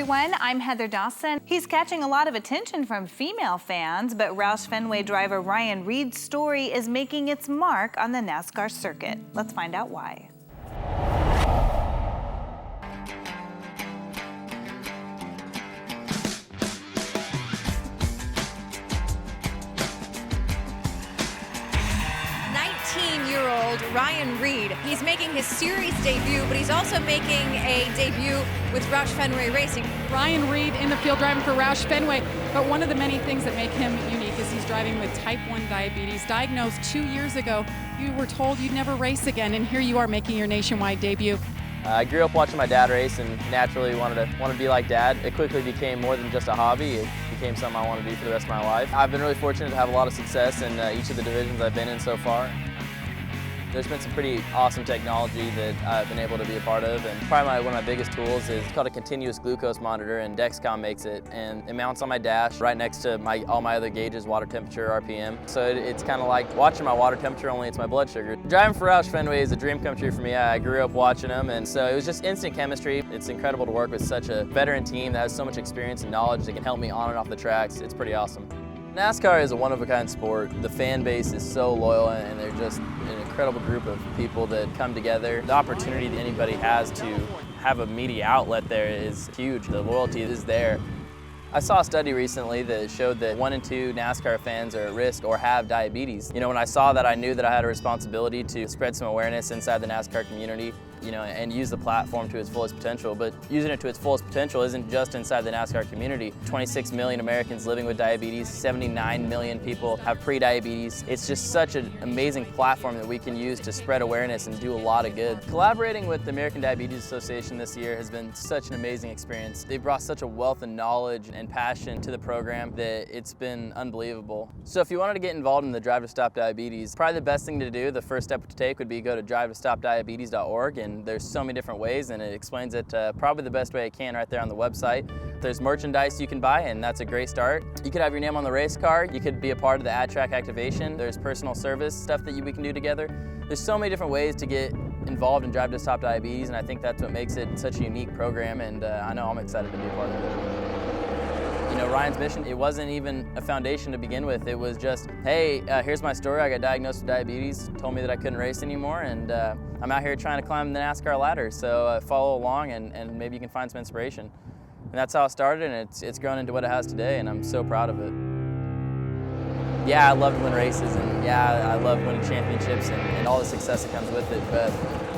everyone, I'm Heather Dawson. He's catching a lot of attention from female fans, but Roush Fenway driver Ryan Reed's story is making its mark on the NASCAR circuit. Let's find out why. Ryan Reed. He's making his series debut, but he's also making a debut with Roush Fenway Racing. Ryan Reed in the field driving for Roush Fenway, but one of the many things that make him unique is he's driving with type 1 diabetes, diagnosed 2 years ago. You were told you'd never race again, and here you are making your nationwide debut. I grew up watching my dad race and naturally wanted to be like Dad. It quickly became more than just a hobby. It became something I want to do for the rest of my life. I've been really fortunate to have a lot of success in each of the divisions I've been in so far. There's been some pretty awesome technology that I've been able to be a part of, and probably one of my biggest tools is called a continuous glucose monitor, and Dexcom makes it, and it mounts on my dash right next to all my other gauges, water temperature, RPM. So it's kind of like watching my water temperature, only it's my blood sugar. Driving for Roush Fenway is a dream come true for me. I grew up watching them, and so it was just instant chemistry. It's incredible to work with such a veteran team that has so much experience and knowledge that can help me on and off the tracks. It's pretty awesome. NASCAR is a one-of-a-kind sport. The fan base is so loyal, and they're just an incredible group of people that come together. The opportunity that anybody has to have a media outlet there is huge. The loyalty is there. I saw a study recently that showed that 1 in 2 NASCAR fans are at risk or have diabetes. You know, when I saw that, I knew that I had a responsibility to spread some awareness inside the NASCAR community, you know, and use the platform to its fullest potential. But using it to its fullest potential isn't just inside the NASCAR community. 26 million Americans living with diabetes, 79 million people have pre-diabetes. It's just such an amazing platform that we can use to spread awareness and do a lot of good. Collaborating with the American Diabetes Association this year has been such an amazing experience. They brought such a wealth of knowledge and passion to the program that it's been unbelievable. So if you wanted to get involved in the Drive to Stop Diabetes, probably the best thing to do, the first step to take would be go to drivetostopdiabetes.org, and there's so many different ways, and it explains it probably the best way it can right there on the website. There's merchandise you can buy, and that's a great start. You could have your name on the race car. You could be a part of the ad track activation. There's personal service stuff that we can do together. There's so many different ways to get involved in Drive to Stop Diabetes, and I think that's what makes it such a unique program, and I know I'm excited to be a part of it. You know, Ryan's mission, it wasn't even a foundation to begin with. It was just, hey, here's my story. I got diagnosed with diabetes, told me that I couldn't race anymore, and I'm out here trying to climb the NASCAR ladder. So follow along, and maybe you can find some inspiration. And that's how it started, and it's grown into what it has today, and I'm so proud of it. Yeah, I love to win races, and yeah, I love winning championships and all the success that comes with it. But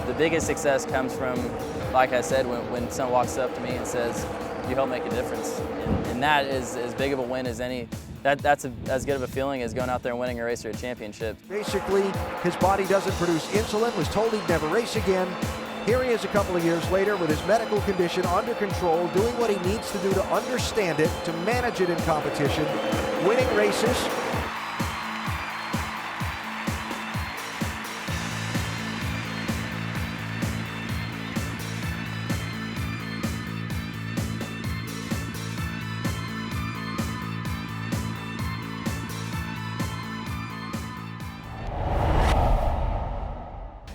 the biggest success comes from, like I said, when someone walks up to me and says, you help make a difference. And that is as big of a win as any. That's as good of a feeling as going out there and winning a race or a championship. Basically, his body doesn't produce insulin, was told he'd never race again. Here he is a couple of years later with his medical condition under control, doing what he needs to do to understand it, to manage it in competition, winning races.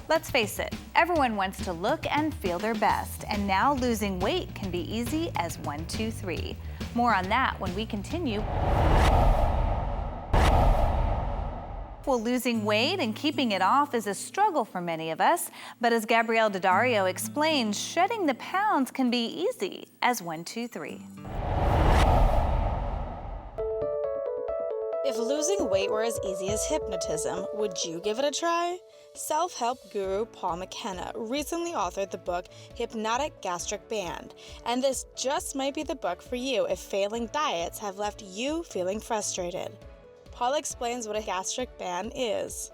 Let's face it, everyone wants to look and feel their best, and now losing weight can be easy as 1, 2, 3. More on that when we continue. Well, losing weight and keeping it off is a struggle for many of us, but as Gabrielle Daddario explains, shedding the pounds can be easy as 1, 2, 3. If losing weight were as easy as hypnotism, would you give it a try? Self-help guru Paul McKenna recently authored the book Hypnotic Gastric Band, and this just might be the book for you if failing diets have left you feeling frustrated. Paul explains what a gastric band is.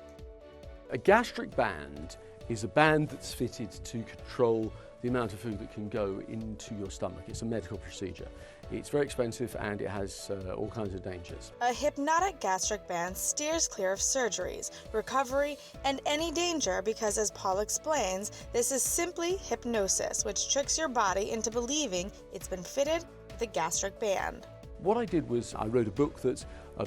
A gastric band is a band that's fitted to control the amount of food that can go into your stomach. It's a medical procedure. It's very expensive and it has all kinds of dangers. A hypnotic gastric band steers clear of surgeries, recovery, and any danger because, as Paul explains, this is simply hypnosis, which tricks your body into believing it's been fitted with a gastric band. What I did was I wrote a book that's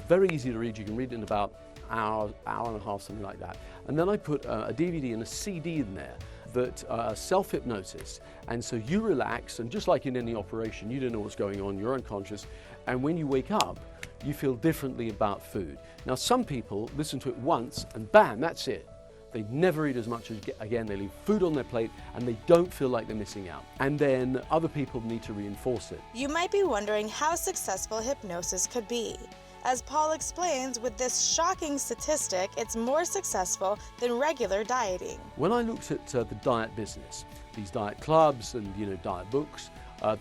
very easy to read. You can read it in about hour and a half, something like that. And then I put a DVD and a CD in there. that self-hypnosis, and so you relax, and just like in any operation, you don't know what's going on, you're unconscious, and when you wake up, you feel differently about food. Now, some people listen to it once and bam, that's it. They never eat as much again, they leave food on their plate and they don't feel like they're missing out. And then other people need to reinforce it. You might be wondering how successful hypnosis could be. As Paul explains, with this shocking statistic, it's more successful than regular dieting. When I looked at the diet business, these diet clubs and diet books,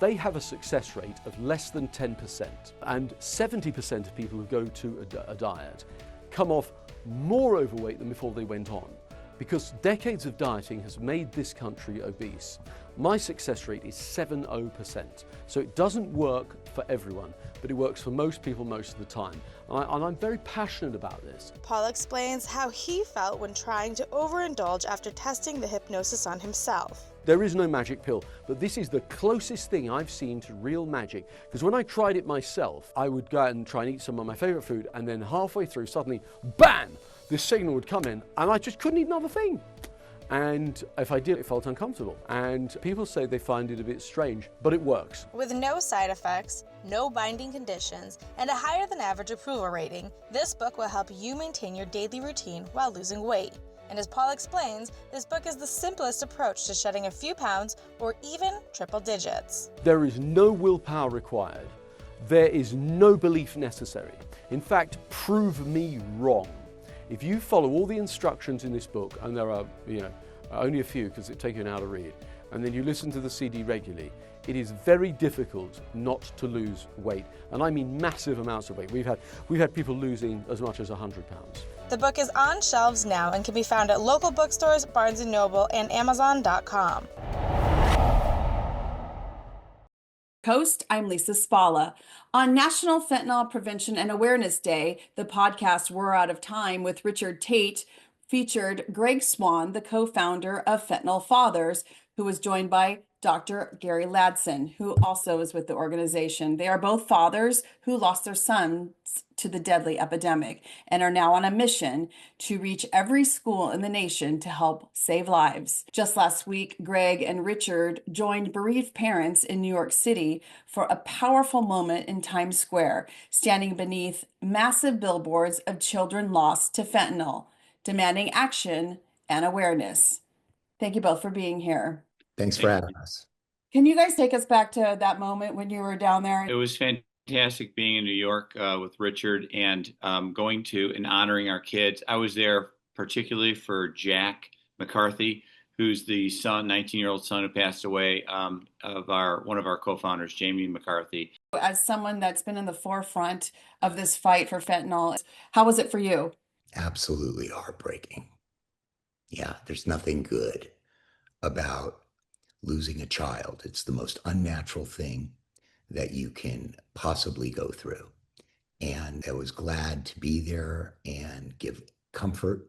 they have a success rate of less than 10%. And 70% of people who go to a diet come off more overweight than before they went on, because decades of dieting has made this country obese. My success rate is 70%. So it doesn't work for everyone, but it works for most people most of the time. And I'm very passionate about this. Paul explains how he felt when trying to overindulge after testing the hypnosis on himself. There is no magic pill, but this is the closest thing I've seen to real magic. Because when I tried it myself, I would go out and try and eat some of my favorite food, and then halfway through, suddenly, bam, this signal would come in, and I just couldn't eat another thing. And if I did, it felt uncomfortable. And people say they find it a bit strange, but it works. With no side effects, no binding conditions, and a higher than average approval rating, this book will help you maintain your daily routine while losing weight. And as Paul explains, this book is the simplest approach to shedding a few pounds or even triple digits. There is no willpower required. There is no belief necessary. In fact, prove me wrong. If you follow all the instructions in this book, and there are only a few because it takes you an hour to read, and then you listen to the CD regularly, it is very difficult not to lose weight. And I mean massive amounts of weight. We've had people losing as much as 100 pounds. The book is on shelves now and can be found at local bookstores, Barnes & Noble, and Amazon.com. Host, I'm Lisa Spalla. On National Fentanyl Prevention and Awareness Day, the podcast We're Out of Time with Richard Tate featured Greg Swan, the co-founder of Fentanyl Fathers, who was joined by Dr. Gary Ladson, who also is with the organization. They are both fathers who lost their sons to the deadly epidemic and are now on a mission to reach every school in the nation to help save lives. Just last week, Greg and Richard joined bereaved parents in New York City for a powerful moment in Times Square, standing beneath massive billboards of children lost to fentanyl, demanding action and awareness. Thank you both for being here. Thanks for having us. Can you guys take us back to that moment when you were down there? It was fantastic being in New York with Richard and going to and honoring our kids. I was there particularly for Jack McCarthy, who's the son, 19-year-old son who passed away of one of our co-founders, Jamie McCarthy. As someone that's been in the forefront of this fight for fentanyl, how was it for you? Absolutely heartbreaking. Yeah, there's nothing good about losing a child. It's the most unnatural thing that you can possibly go through. And I was glad to be there and give comfort.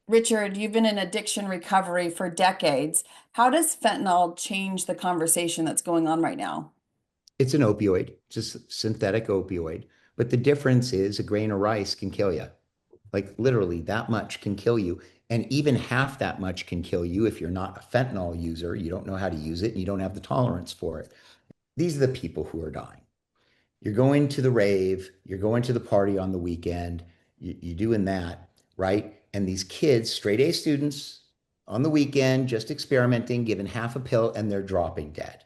Richard, you've been in addiction recovery for decades. How does fentanyl change the conversation that's going on right now? It's an opioid, just a synthetic opioid. But the difference is a grain of rice can kill you. Like literally that much can kill you. And even half that much can kill you if you're not a fentanyl user, you don't know how to use it, and you don't have the tolerance for it. These are the people who are dying. You're going to the rave, you're going to the party on the weekend, you're doing that, right? And these kids, straight A students, on the weekend, just experimenting, given half a pill, and they're dropping dead.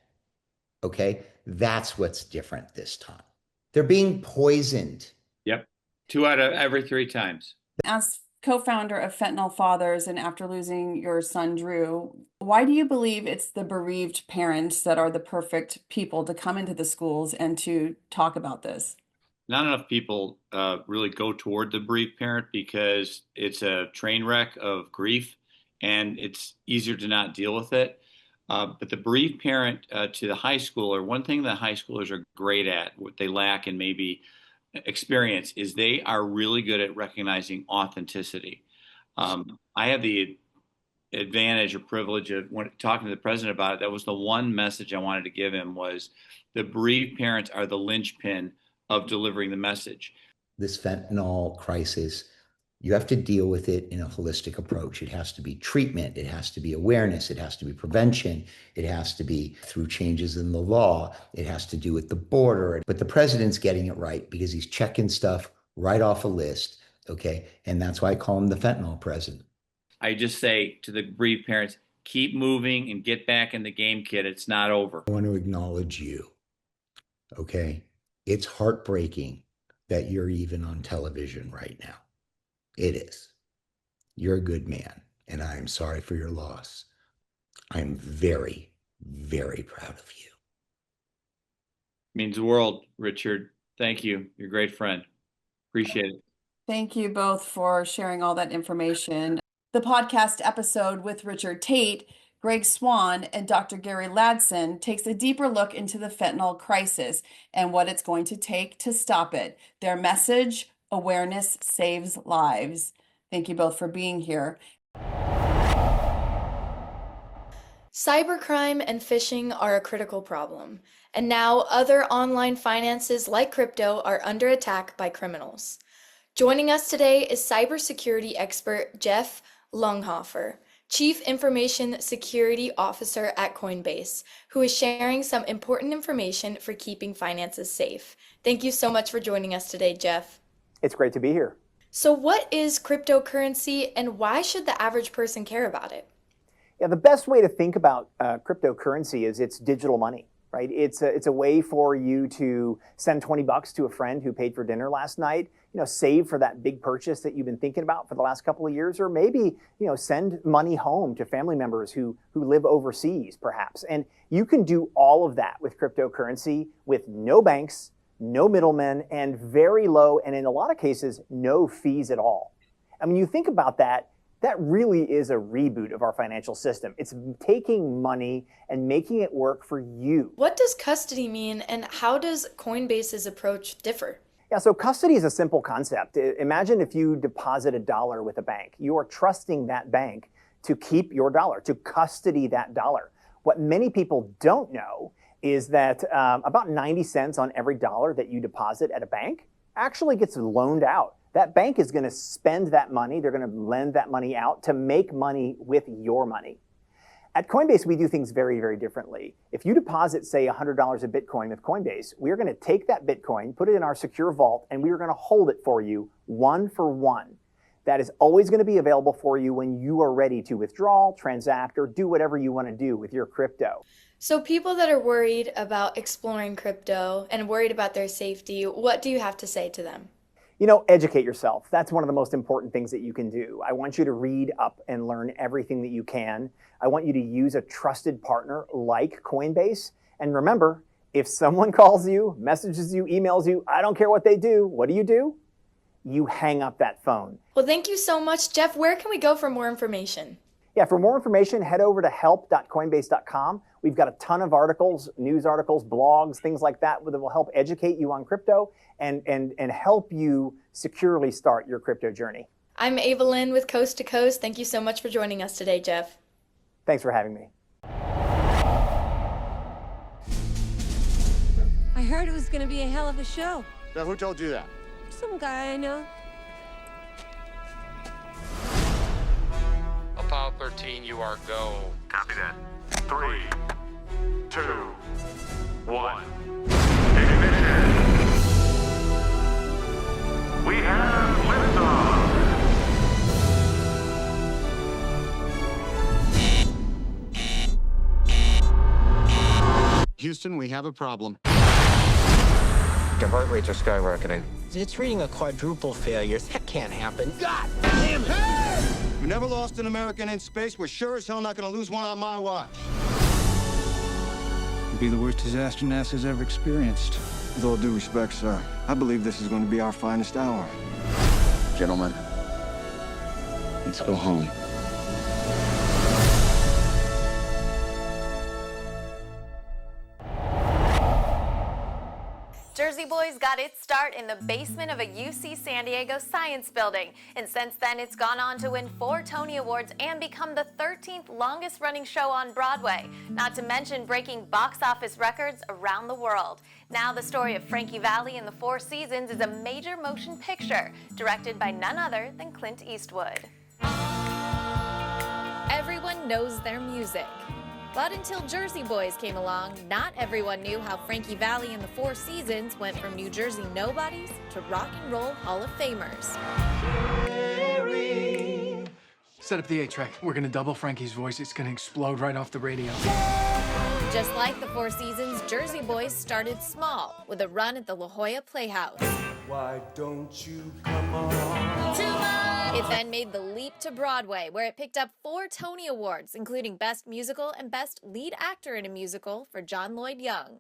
Okay? That's what's different this time. They're being poisoned. Yep. 2 out of every 3 times. As co-founder of Fentanyl Fathers, and after losing your son, Drew, why do you believe it's the bereaved parents that are the perfect people to come into the schools and to talk about this? Not enough people really go toward the bereaved parent because it's a train wreck of grief and it's easier to not deal with it. But the bereaved parent to the high schooler, one thing that high schoolers are great at, what they lack in maybe experience, is they are really good at recognizing authenticity. I had the advantage or privilege of talking to the president about it. That was the one message I wanted to give him, was the bereaved parents are the linchpin of delivering the message. This fentanyl crisis You have to deal with it in a holistic approach. It has to be treatment. It has to be awareness. It has to be prevention. It has to be through changes in the law. It has to do with the border. But the president's getting it right because he's checking stuff right off a list, okay? And that's why I call him the fentanyl president. I just say to the bereaved parents, keep moving and get back in the game, kid. It's not over. I want to acknowledge you, okay? It's heartbreaking that you're even on television right now. It is. You're a good man, and I am sorry for your loss. I'm very, very proud of you. Means the world, Richard. Thank you. You're a great friend. Appreciate it. Thank you both for sharing all that information. The podcast episode with Richard Tate, Greg Swan, and Dr. Gary Ladson takes a deeper look into the fentanyl crisis and what it's going to take to stop it. Their message: awareness saves lives. Thank you both for being here. Cybercrime and phishing are a critical problem, and now other online finances like crypto are under attack by criminals. Joining us today is cybersecurity expert Jeff Lunghofer, Chief Information Security Officer at Coinbase, who is sharing some important information for keeping finances safe. Thank you so much for joining us today, Jeff. It's great to be here. So what is cryptocurrency and why should the average person care about it? Yeah, the best way to think about cryptocurrency is it's digital money, right? It's a way for you to send $20 to a friend who paid for dinner last night, save for that big purchase that you've been thinking about for the last couple of years, or maybe, send money home to family members who live overseas, perhaps. And you can do all of that with cryptocurrency with no banks, no middlemen, and very low, and in a lot of cases, no fees at all. I mean, you think about that, that really is a reboot of our financial system. It's taking money and making it work for you. What does custody mean, and how does Coinbase's approach differ? Yeah, so custody is a simple concept. Imagine if you deposit $1 with a bank. You are trusting that bank to keep your dollar, to custody that dollar. What many people don't know is that about 90 cents on every dollar that you deposit at a bank actually gets loaned out. That bank is going to spend that money. They're going to lend that money out to make money with your money. At Coinbase, we do things very, very differently. If you deposit, say, $100 of Bitcoin with Coinbase, we're going to take that Bitcoin, put it in our secure vault, and we are going to hold it for you one for one. That is always going to be available for you when you are ready to withdraw, transact, or do whatever you want to do with your crypto. So people that are worried about exploring crypto and worried about their safety, what do you have to say to them? Educate yourself. That's one of the most important things that you can do. I want you to read up and learn everything that you can. I want you to use a trusted partner like Coinbase. And remember, if someone calls you, messages you, emails you, I don't care what they do, what do? You hang up that phone. Well, thank you so much, Jeff. Where can we go for more information? Yeah, for more information, head over to help.coinbase.com. We've got a ton of articles, news articles, blogs, things like that will help educate you on crypto and help you securely start your crypto journey. I'm Ava Lynn with Coast to Coast. Thank you so much for joining us today, Jeff. Thanks for having me. I heard it was going to be a hell of a show. Now, who told you that? Some guy I know. Apollo 13, you are go. Copy that. 3, 2, 1. Ignition. We have liftoff. Houston, we have a problem. Your heart rates are skyrocketing. It's reading a quadruple failure. That can't happen. God damn it! We never lost an American in space. We're sure as hell not going to lose one on my watch. It'd be the worst disaster NASA's ever experienced. With all due respect, sir, I believe this is going to be our finest hour. Gentlemen, let's go home. Jersey Jersey Boys got its start in the basement of a UC San Diego science building, and since then it's gone on to win 4 Tony Awards and become the 13th longest running show on Broadway, not to mention breaking box office records around the world. Now the story of Frankie Valli and the Four Seasons is a major motion picture, directed by none other than Clint Eastwood. Everyone knows their music. But until Jersey Boys came along, not everyone knew how Frankie Valli and the Four Seasons went from New Jersey nobodies to rock and roll Hall of Famers. Set up the 8-track. We're gonna double Frankie's voice. It's gonna explode right off the radio. Just like the Four Seasons, Jersey Boys started small, with a run at the La Jolla Playhouse. Why don't you come on? It then made the leap to Broadway, where it picked up 4 Tony Awards, including Best Musical and Best Lead Actor in a Musical for John Lloyd Young,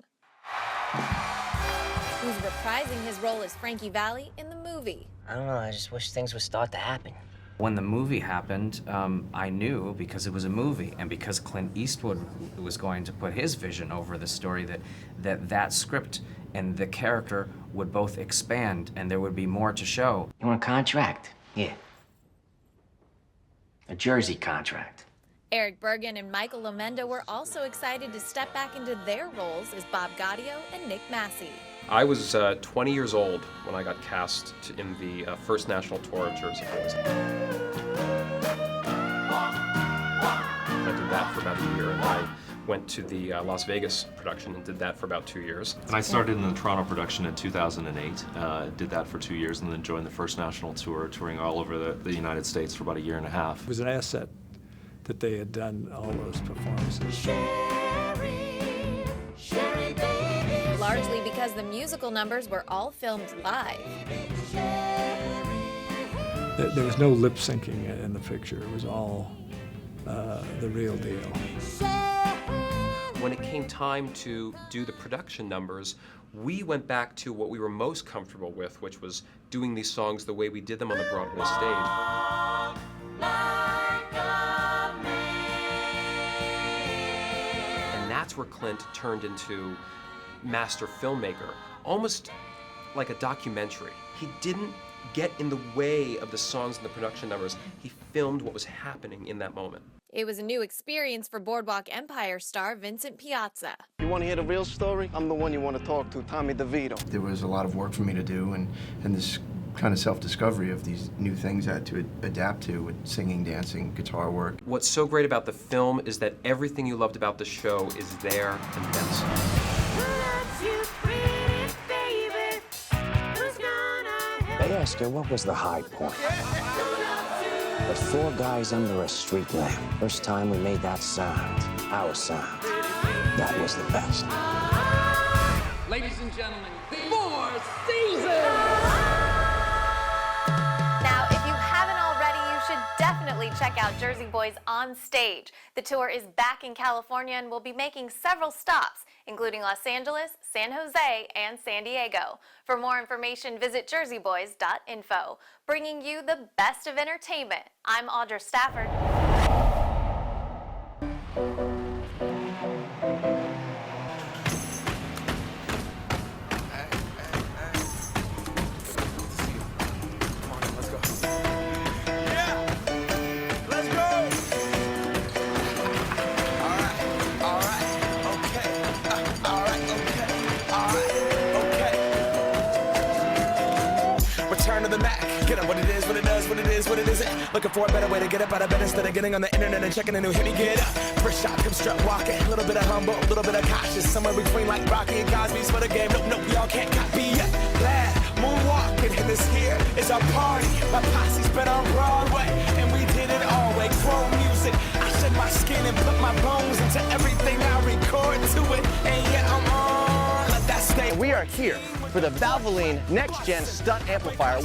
who's reprising his role as Frankie Valli in the movie. I don't know, I just wish things would start to happen. When the movie happened, I knew, because it was a movie, and because Clint Eastwood was going to put his vision over the story, that script and the character would both expand, and there would be more to show. You want a contract? Yeah. A Jersey contract. Eric Bergen and Michael Lomenda were also excited to step back into their roles as Bob Gaudio and Nick Massey. I was 20 years old when I got cast in the first national tour of Jersey Boys. I did that for about a year, and I went to the Las Vegas production and did that for about 2 years. And I started in the Toronto production in 2008, did that for 2 years, and then joined the first national tour, touring all over the United States for about a year and a half. It was an asset that they had done all those performances. Largely because the musical numbers were all filmed live. There was no lip syncing in the picture. It was all the real deal. When it came time to do the production numbers, we went back to what we were most comfortable with, which was doing these songs the way we did them on the Broadway stage. And that's where Clint turned into master filmmaker, almost like a documentary. He didn't get in the way of the songs and the production numbers. He filmed what was happening in that moment. It was a new experience for Boardwalk Empire star Vincent Piazza. You want to hear the real story? I'm the one you want to talk to, Tommy DeVito. There was a lot of work for me to do, and this kind of self-discovery of these new things I had to adapt to, with singing, dancing, guitar work. What's so great about the film is that everything you loved about the show is there and then some. They asked her what was the high point. But 4 guys under a street lamp. First time we made that sound, our sound. That was the best. Ladies and gentlemen, Four Seasons! Now, if you haven't already, you should definitely check out Jersey Boys on stage. The tour is back in California and will be making several stops, including Los Angeles, San Jose, and San Diego. For more information, visit jerseyboys.info. Bringing you the best of entertainment, I'm Audra Stafford. To the Mac. Get up what it is, what it does, what it is, what it isn't. Looking for a better way to get up out of bed instead of getting on the internet and checking a new hit. Me get up. First shot, come strut walking. A little bit of humble, a little bit of cautious. Somewhere between like Rocky and Cosby's for the game. Nope, nope, y'all can't copy yet. Glad moonwalking, and this here is our party. My posse's been on Broadway, and we did it all way. Chrome music. I shed my skin and put my bones into everything I record to it. And yeah, I'm on. Let that stay. We are here for the Valvoline Next Gen Stunt Amplifier.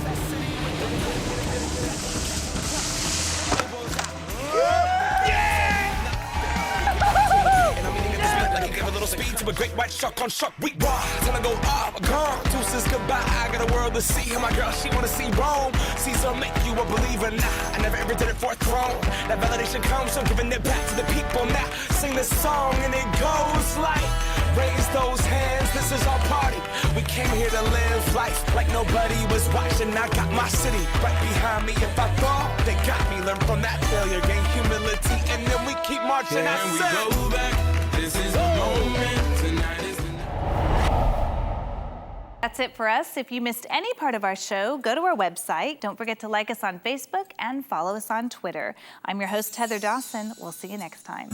Give a little speed to a great white shark on shark. We raw. Time to go up, gone. Deuces goodbye. I got a world to see. And my girl, she wanna see Rome. Caesar make you a believer. Nah, I never ever did it for a throne. That validation comes from giving it back to the people. Now sing this song and it goes like, raise those hands. This is our party. We came here to live life like nobody was watching. I got my city right behind me. If I fall, they got me. Learn from that failure, gain humility, and then we keep marching. Can we go back? This is the moment. Tonight is the That's it for us. If you missed any part of our show, go to our website. Don't forget to like us on Facebook and follow us on Twitter. I'm your host, Heather Dawson. We'll see you next time.